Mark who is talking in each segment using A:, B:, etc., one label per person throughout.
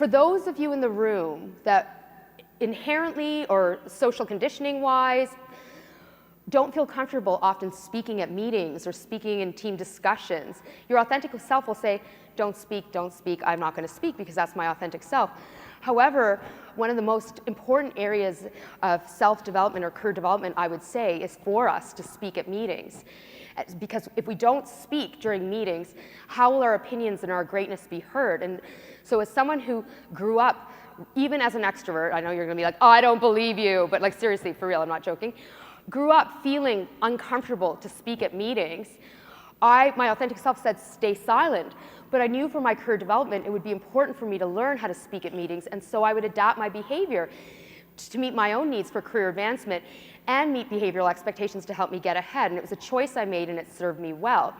A: For those of you in the room that inherently or social conditioning wise don't feel comfortable often speaking at meetings or speaking in team discussions, your authentic self will say, don't speak, I'm not going to speak because that's my authentic self. However, one of the most important areas of self-development or career development, I would say, is for us to speak at meetings. Because if we don't speak during meetings, how will our opinions and our greatness be heard? And so as someone who grew up, even as an extrovert, I know you're going to be like, oh, I don't believe you, but like seriously, for real, I'm not joking, grew up feeling uncomfortable to speak at meetings, my authentic self said, stay silent. But I knew for my career development, it would be important for me to learn how to speak at meetings, and so I would adapt my behavior to meet my own needs for career advancement and meet behavioral expectations to help me get ahead. And it was a choice I made, and it served me well.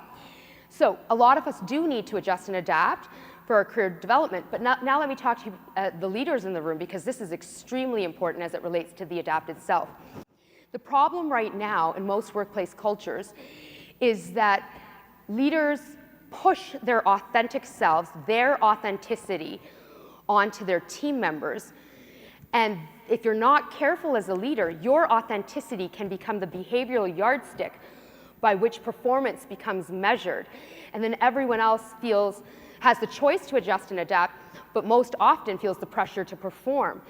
A: So a lot of us do need to adjust and adapt for our career development. But now let me talk to you, the leaders in the room, because this is extremely important as it relates to the adapted self. The problem right now in most workplace cultures is that leaders push their authentic selves, their authenticity, onto their team members. And if you're not careful as a leader, your authenticity can become the behavioral yardstick by which performance becomes measured. And then everyone else has the choice to adjust and adapt, but most often feels the pressure to perform.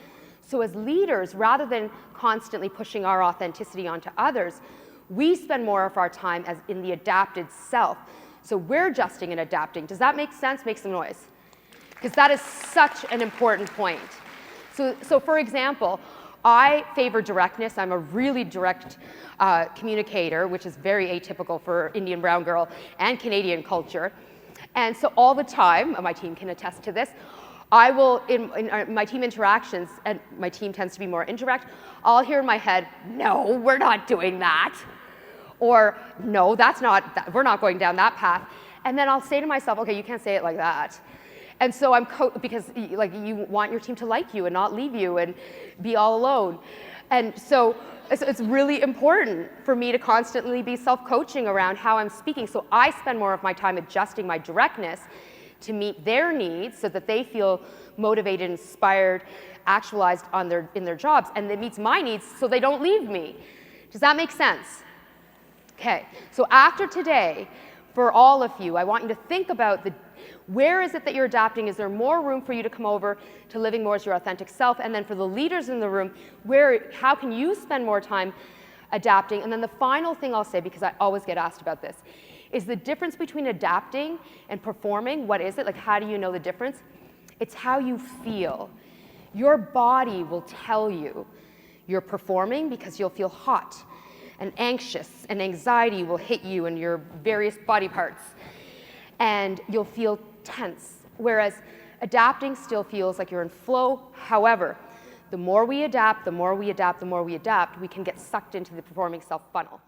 A: So as leaders, rather than constantly pushing our authenticity onto others, we spend more of our time as in the adapted self. So we're adjusting and adapting. Does that make sense? Make some noise. Because that is such an important point. So for example, I favor directness. I'm a really direct communicator, which is very atypical for Indian brown girl and Canadian culture. And so all the time, my team can attest to this, I will, in my team interactions, and my team tends to be more indirect, I'll hear in my head, no, we're not doing that. Or, no, we're not going down that path. And then I'll say to myself, okay, you can't say it like that. And so because like you want your team to like you and not leave you and be all alone. And so it's really important for me to constantly be self-coaching around how I'm speaking. So I spend more of my time adjusting my directness to meet their needs so that they feel motivated, inspired, actualized in their jobs. And it meets my needs so they don't leave me. Does that make sense? Okay, so after today, for all of you, I want you to think about where is it that you're adapting? Is there more room for you to come over to living more as your authentic self? And then for the leaders in the room, how can you spend more time adapting? And then the final thing I'll say, because I always get asked about this, is the difference between adapting and performing. What is it? Like, how do you know the difference? It's how you feel. Your body will tell you you're performing because you'll feel hot and anxious, and anxiety will hit you in your various body parts. And you'll feel tense, whereas adapting still feels like you're in flow. However, the more we adapt, we can get sucked into the performing self funnel.